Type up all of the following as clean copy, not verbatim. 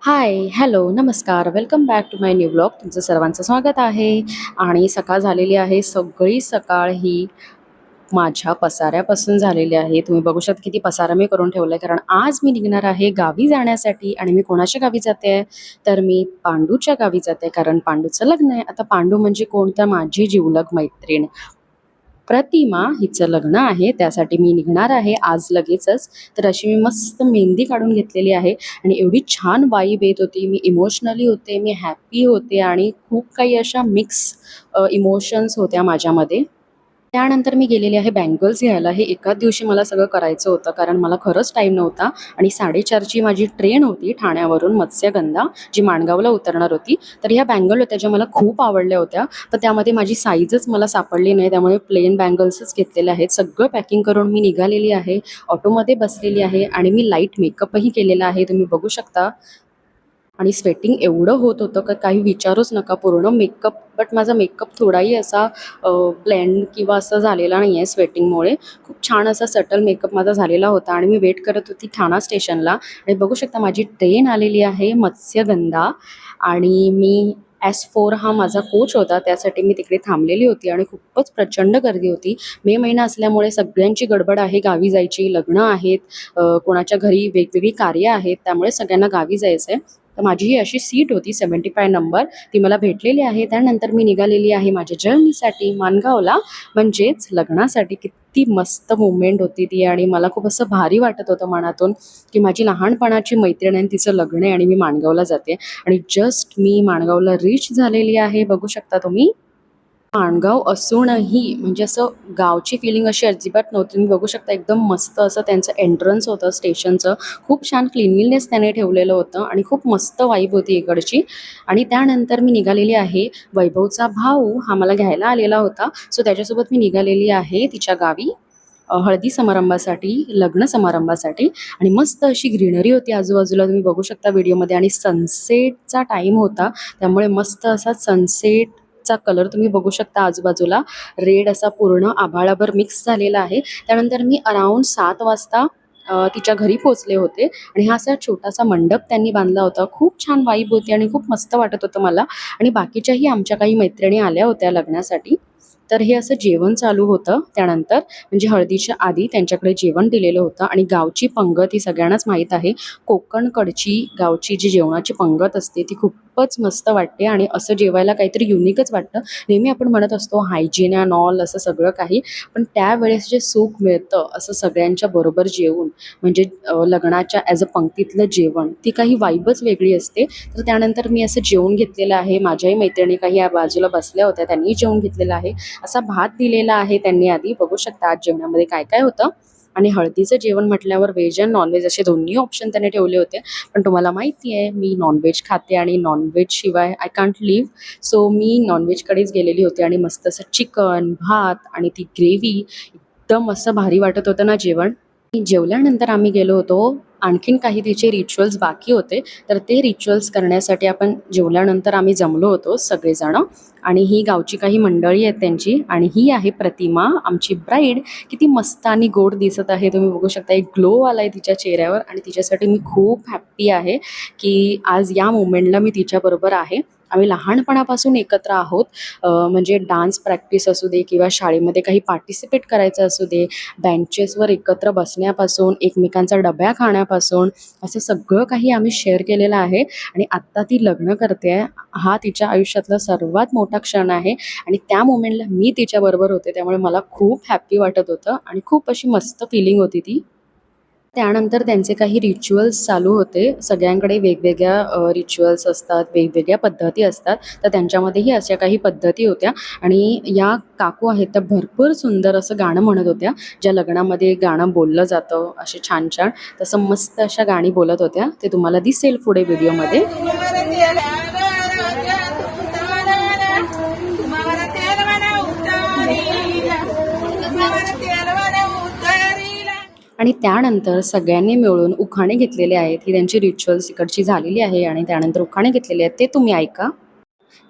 हाय, hello, नमस्कार. Welcome back to my new blog. तुमचं सर्वांचं स्वागत आहे. आणि सकाळ झालेली आहे. सगळी सकाळ ही माझ्या पसाऱ्यापासून झालेली आहे. तुम्ही बघू शकता किती पसारा मी करून ठेवला आहे. कारण आज मी निघणार आहे गावी जाण्यासाठी. आणि मी कोणाच्या गावी जाते आहे? तर मी पांडूच्या गावी जाते. कारण पांडूचं लग्न आहे. आता पांडू म्हणजे कोण? तर माझी जिवलग मैत्रीण प्रतिमा हिचं लग्न आहे. त्यासाठी मी निघणार आहे आज लगेचच. तर अशी मी मस्त मेहंदी काढून घेतलेली आहे आणि एवढी छान वाइब येत होती. मी इमोशनली होते, मी हॅपी होते आणि खूप काही अशा मिक्स इमोशन्स होत्या माझ्यामध्ये. त्यानंतर मी गेलेली आहे बँगल्स घ्यायला. हे एकाच दिवशी मला सगळं करायचं होतं कारण मला खरंच टाईम नव्हता. आणि 4:30ची माझी ट्रेन होती ठाण्यावरून मत्स्यगंधा, जी माणगावला उतरणार होती. तर ह्या बँगल होत्या ज्या मला खूप आवडल्या होत्या. तर त्यामध्ये माझी साईजच मला सापडली नाही, त्यामुळे प्लेन बँगल्सच घेतलेल्या आहेत. सगळं पॅकिंग करून मी निघालेली आहे. ऑटोमध्ये बसलेली आहे आणि मी लाईट मेकअपही केलेला आहे, तुम्ही बघू शकता. आणि स्वेटिंग एवढं होत होतं का काही विचारूच नका. पूर्ण मेकअप, बट माझा मेकअप थोडाही असा ब्लेंड किंवा असं झालेला नाही आहे स्वेटिंगमुळे. खूप छान असा सटल मेकअप माझा झालेला होता आणि मी वेट करत होती ठाणा स्टेशनला. आणि बघू शकता माझी ट्रेन आलेली आहे मत्स्यगंधा. आणि मी S4 हा माझा कोच होता, त्यासाठी मी तिकडे थांबलेली होती आणि खूपच प्रचंड गर्दी होती. मे महिना असल्यामुळे सगळ्यांची गडबड आहे गावी जायची. लग्न आहेत, कोणाच्या घरी वेगवेगळी कार्य आहेत, त्यामुळे सगळ्यांना गावी जायचं आहे. तर माझी ही अशी सीट होती 75 नंबर, ती मला भेटलेली आहे. त्यानंतर मी निघालेली आहे माझ्या जर्नीसाठी माणगावला, म्हणजेच लग्नासाठी. किती मस्त मुवमेंट होती ती आणि मला खूप असं भारी वाटत होतं मनातून, की माझी लहानपणाची मैत्रीण आहे, तिचं लग्न आहे आणि मी माणगावला जाते. आणि जस्ट मी माणगावला रीच झालेली आहे, बघू शकता तुम्ही. माणगाव असूनही म्हणजे असं गावची फिलिंग अशी अजिबात नव्हती. तुम्ही बघू शकता एकदम मस्त असं त्यांचं एंट्रन्स होतं स्टेशनचं. खूप छान क्लिनलीनेस त्याने ठेवलेलं होतं आणि खूप मस्त वाईब होती इकडची. आणि त्यानंतर मी निघालेली आहे. वैभवचा भाऊ हा मला घ्यायला आलेला होता, सो त्याच्यासोबत मी निघालेली आहे तिच्या गावी हळदी समारंभासाठी, लग्न समारंभासाठी. आणि मस्त अशी ग्रीनरी होती आजूबाजूला, तुम्ही बघू शकता व्हिडिओमध्ये. आणि सनसेटचा टाईम होता, त्यामुळे मस्त असा सनसेटचा कलर तुम्ही बघू शकता आजूबाजूला. रेड असा पूर्ण आभाळाभर मिक्स झालेला आहे. त्यानंतर मी अराउंड 7 वाजता तिच्या घरी पोचले होते. आणि हा असा छोटासा मंडप त्यांनी बांधला होता. खूप छान वाईब होती आणि खूप मस्त वाटत होतं मला. आणि बाकीच्याही आमच्या काही मैत्रिणी आल्या होत्या लग्नासाठी. तर हे असं जेवण चालू होतं त्यानंतर, म्हणजे हळदीच्या आधी त्यांच्याकडे जेवण दिलेलं होतं. आणि गावची पंगत ही सगळ्यांनाच माहीत आहे. कोकणकडची गावची जी जेवणाची पंगत असते ती खूपच मस्त वाटते आणि असं जेवायला काहीतरी युनिकच वाटतं. नेहमी आपण म्हणत असतो हायजीन अँड ऑल असं सगळं काही, पण त्यावेळेस जे सुख मिळतं असं सगळ्यांच्या बरोबर जेवून, म्हणजे लग्नाच्या ॲज अ पंक्तीतलं जेवण, ती काही वाईबच वेगळी असते. तर त्यानंतर मी असं जेवून घेतलेलं आहे. माझ्याही मैत्रिणी काही या बाजूला बसल्या होत्या, त्यांनीही जेवून घेतलेलं आहे. असा भात दिलेला आहे त्यांनी आधी, बघू शकता आज जेवणामध्ये काय काय होतं. आणि हळदीचं जेवण म्हटल्यावर व्हेज अँड नॉनव्हेज असे दोन्ही ऑप्शन त्याने ठेवले होते. पण तुम्हाला माहिती आहे मी नॉनव्हेज खाते आणि नॉनव्हेज शिवाय आय कांट लिव्ह. सो मी नॉनव्हेजकडेच गेलेली होती आणि मस्त असं चिकन, भात आणि ती ग्रेव्ही, एकदम असं भारी वाटत होतं ना जेवण. जेवल्यानंतर आम्ही गेलो होतो, आणखीन काही तिचे रिच्युअल्स बाकी होते. तर ते रिच्युअल्स करण्यासाठी आपण जेवल्यानंतर आम्ही जमलो होतो सगळेजणं. आणि ही गावची काही मंडळी आहेत त्यांची. आणि ही आहे प्रतिमा, आमची ब्राईड. किती मस्त आणि गोड दिसत आहे, तुम्ही बघू शकता. एक ग्लो आला आहे तिच्या चेहऱ्यावर आणि तिच्यासाठी मी खूप हॅप्पी आहे की आज या मोमेंटला मी तिच्याबरोबर आहे. आम्ही लहानपणापासून एकत्र आहोत. म्हणजे डान्स प्रॅक्टिस असू दे किंवा शाळेमध्ये काही पार्टिसिपेट करायचं असू दे, बेंचेसवर एकत्र बसण्यापासून, एकमेकांचा डब्या खाण्यापासून, असं सगळं काही आम्ही शेअर केलेलं आहे. आणि आत्ता ती लग्न करते आहे, हा तिच्या आयुष्यातला सर्वात मोठा क्षण आहे. आणि त्या मोमेंटला मी तिच्याबरोबर होते, त्यामुळे मला खूप हॅप्पी वाटत होतं आणि खूप अशी मस्त फिलिंग होती ती. त्यानंतर त्यांचे काही रिच्युअल्स चालू होते. सगळ्यांकडे वेगवेगळ्या रिच्युअल्स असतात, वेगवेगळ्या पद्धती असतात. तर त्यांच्यामध्येही अशा काही पद्धती होत्या. आणि या काकू आहेत त्या भरपूर सुंदर असं गाणं म्हणत होत्या. ज्या लग्नामध्ये गाणं बोललं जातं असे छान छान, तसं मस्त अशा गाणी बोलत होत्या. ते तुम्हाला दिसेल पुढे व्हिडिओमध्ये. आणि त्यानंतर सगळ्यांनी मिळून उखाणे घेतलेले आहेत. ही त्यांची रिच्युअल्स इकडची झालेली आहे आणि त्यानंतर उखाणे घेतलेले आहेत, ते तुम्ही ऐका.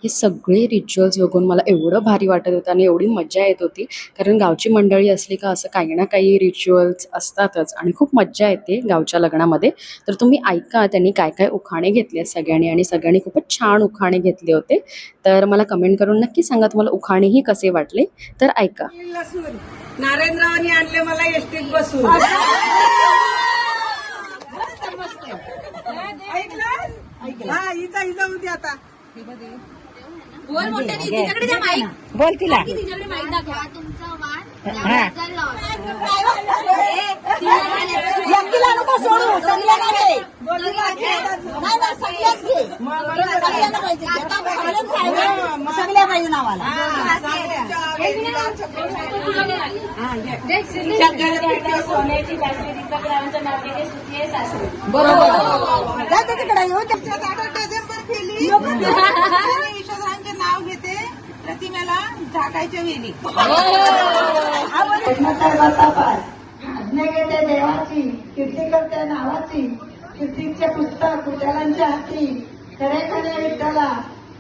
हे सगळे रिच्युअल्स बघून मला एवढं भारी वाटत होतं आणि एवढी मज्जा येत होती. कारण गावची मंडळी असली का असं काही ना काही रिच्युअल्स असतातच आणि खूप मज्जा येते गावच्या लग्नामध्ये. तर तुम्ही ऐका त्यांनी काय काय उखाणे घेतले सगळ्यांनी आणि सगळ्यांनी खूपच छान उखाणे घेतले होते. तर मला कमेंट करून नक्की सांगा तुम्हाला उखाणेही कसे वाटले. तर ऐका. नारेंद्ररावांनी आणले मला एसटीत बसून. ऐकलं? हा, हिचा होती आता. बोल मोठ्याने तिच्याकडे द्या माईक. बोल तिला. तिच्याकडे माईक दाखवा. तुमचा वाण हा. दरवाजा लॉक. व्यक्तीला नको सोडू, सगळ्यांना घे. नाही ना, सगळ्याच घे. सगळ्यांना पाहिजे. सगळ्या पाहिजे नावाला. सोन्याची बासरी दीपक रावांच्या नावाने सुखी सासरी. बरोबर. जाते तिकडे येऊ. ईश्वरांचे नाव घेते प्रतिमेला झाकायच्या वेळी. आज्ञा घेते देवाची, कीर्ती करते नावाची, कीर्तीचे पुस्तक कुशलांच्या हाती. खरे खरे विठ्ठला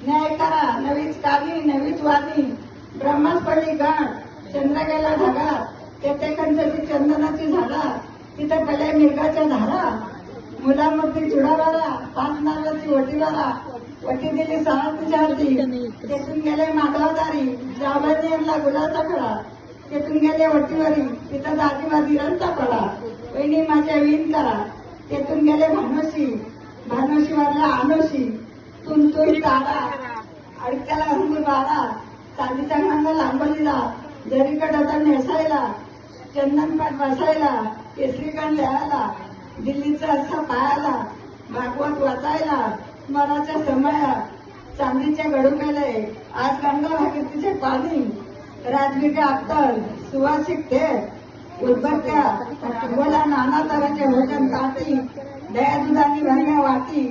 न्याय करा, नवीच कावी नवीच वाणी. ब्रह्मास पडली गाठ, चंद्र गेला ढगात. तेथे कंचची चंदनाची झाडा, तिथे पडल्या मिरगाच्या धारा. मुलामूर्ती जुडावाला, 5 नावाची वटीवाला. वटी दिली 6 तुझ्या हाती. तेथून गेले माधवदारी, जावळने आणला गुलाचा खडा. तेथून गेले वटीवारी, तिथं दाजीवादीरांचा पडा. वहिनी माझ्या विण करा. तेथून गेले भानोशी, भानोशी वारला आनोशी. तुंतुई तारा, अडक्याला अंगूर बारा. चांदीच्या खांदा लांबलीला, जरीकडा नेसायला. चंदनपाट बसायला, केसरीकण लिहायला. दिल्लीचा असा पायाला, भागवत वाचायला. मराच्या समया, चांदीच्या गडूमेले. आज गंगा भागीरथीचे पाणी. राजगिरा अत्तर, सुवासिक तेल. उदबत्त्या, बोला नाना तऱ्हेचे भोजन ताटी. दया दुधानी भरण्या वाटी.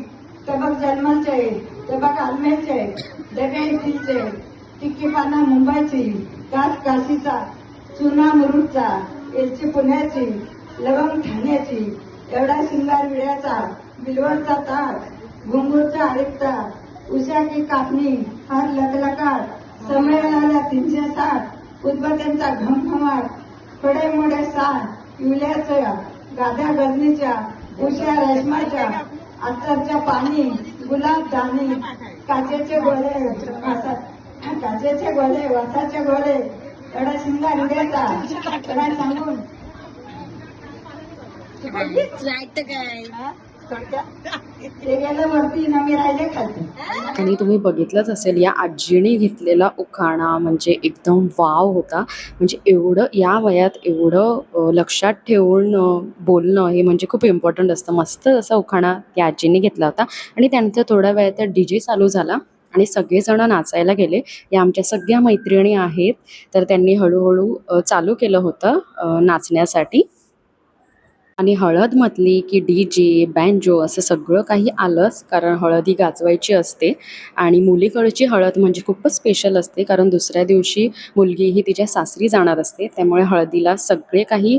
तबक जन्मलचे, तबक आलमेचे. डबे इथलीचे, टिक्की पाना मुंबईची. काच काशीचा, चुना मुरुडचा. एलची पुण्याची, लवंग ठाण्याची. एवढा शिंगार विड्याचा, बिलवरचा ताट. घुंगूरचा आळीकता, उशा की कापणी. हार लकलकाट, संमेलनाला 360. उदबत्त्यांचा घमघमाट. फडे मोडे साठ, युल्याच्या गाद्या गजनीच्या. उशा रेशमाच्या, अत्तरच्या पाणी. गुलाब दाणी, काचेचे गोळे वासाचे गोळे. एवढा शिंगार विड्याचा, एवढा सांगून ते गेलं वरती ना, मी राहिले खाली. आणि तुम्ही बघितलंच असेल या आजीने घेतलेला उखाणा म्हणजे एकदम वाव होता. म्हणजे एवढं या वयात एवढं लक्षात ठेवून बोलणं हे म्हणजे खूप इम्पॉर्टंट असतं. मस्त असा उखाणा त्या आजीने घेतला होता आणि त्यानंतर थोड्या वेळात DJ चालू झाला आणि सगळेजण नाचायला गेले. या आमच्या सगळ्या मैत्रिणी आहेत, तर त्यांनी हळूहळू चालू केलं होतं नाचण्यासाठी. आणि हळद म्हटली की DJ, बँजो असं सगळं काही आलंच, कारण हळद ही गाजवायची असते. आणि मुलीकडची हळद म्हणजे खूपच स्पेशल असते, कारण दुसऱ्या दिवशी मुलगी ही तिच्या सासरी जाणार असते. त्यामुळे हळदीला सगळे काही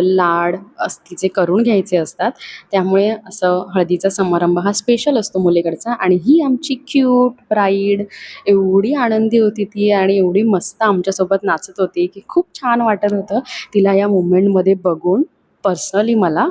लाड तिचे करून घ्यायचे असतात. त्यामुळे असं हळदीचा समारंभ हा स्पेशल असतो मुलीकडचा. आणि ही आमची क्यूट ब्राईड एवढी आनंदी होती ती आणि एवढी मस्त आमच्यासोबत नाचत होती की खूप छान वाटत होतं तिला या मुवमेंटमध्ये बघून पर्सनली मला.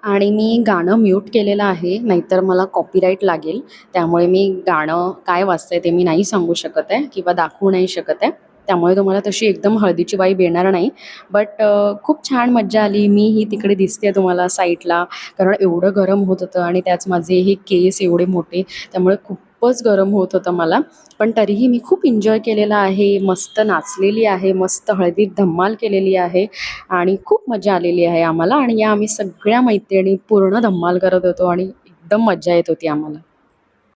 आणि मी गाणं म्यूट केलेलं आहे, नाहीतर मला कॉपीराईट लागेल. त्यामुळे मी गाणं काय वाजतंय ते मी नाही सांगू शकत आहे किंवा दाखवू नाही शकत आहे. त्यामुळे तुम्हाला तशी एकदम हळदीची वाईब येणार नाही. बट खूप छान मज्जा आली. मी ही तिकडे दिसते तुम्हाला साईडला, कारण एवढं गरम होत होतं आणि त्याच माझे हे केस एवढे मोठे, त्यामुळे खूपच गरम होत होतं मला. पण तरीही मी खूप एन्जॉय केलेला आहे, मस्त नाचलेली आहे, मस्त हळदीत धम्माल केलेली आहे आणि खूप मजा आलेली आहे आम्हाला. आणि या आम्ही सगळ्या मैत्रिणी पूर्ण धम्माल करत होतो आणि एकदम मजा येत होती आम्हाला.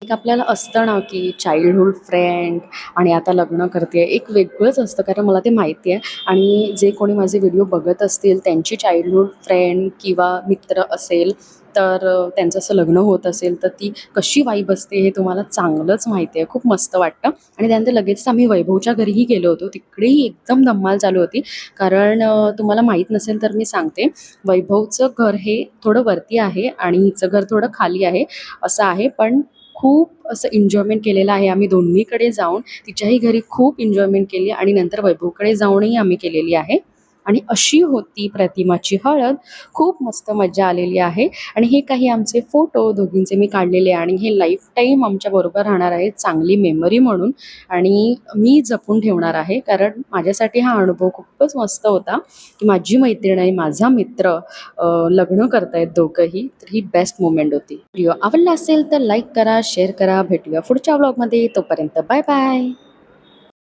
एक आपल्याला असतं ना की चाइल्डहूड फ्रेंड आणि आता लग्न करते, एक वेगळंच असतं, कारण मला ते माहिती आहे. आणि जे कोणी माझे व्हिडिओ बघत असतील त्यांची चाइल्डहूड फ्रेंड किंवा मित्र असेल, तर त्यांचं असं लग्न होत असेल तर ती कशी वाईब असते हे तुम्हाला चांगलंच माहिती आहे. खूप मस्त वाटतं. आणि त्यानंतर लगेच आम्ही वैभवच्या घरीही गेलो होतो. तिकडेही एकदम धम्माल चालू होती, कारण तुम्हाला माहीत नसेल तर मी सांगते, वैभवचं घर हे थोडं वरती आहे आणि हिचं घर थोडं खाली आहे असं आहे. पण खूप असं एन्जॉयमेंट केलेलं आहे आम्ही दोन्हीकडे जाऊन. तिच्याही घरी खूप एन्जॉयमेंट केली आणि नंतर वैभवकडे जाऊनही आम्ही केलेली आहे. आणि अशी होती प्रतिमाची हळद. खूप मस्त मज्जा आलेली आहे. आणि हे काही आमचे फोटो दोघींचे मी काढलेले आहे आणि हे लाईफ टाईम आमच्याबरोबर राहणार आहे चांगली मेमरी म्हणून. आणि मी जपून ठेवणार आहे कारण माझ्यासाठी हा अनुभव खूपच मस्त होता की माझी मैत्रीण आणि माझा मित्र लग्न करतायत दोघंही. तर ही बेस्ट मोमेंट होती. व्हिडिओ आवडला असेल तर लाईक करा, शेअर करा. भेटूया पुढच्या व्लॉगमध्ये. तोपर्यंत बाय बाय.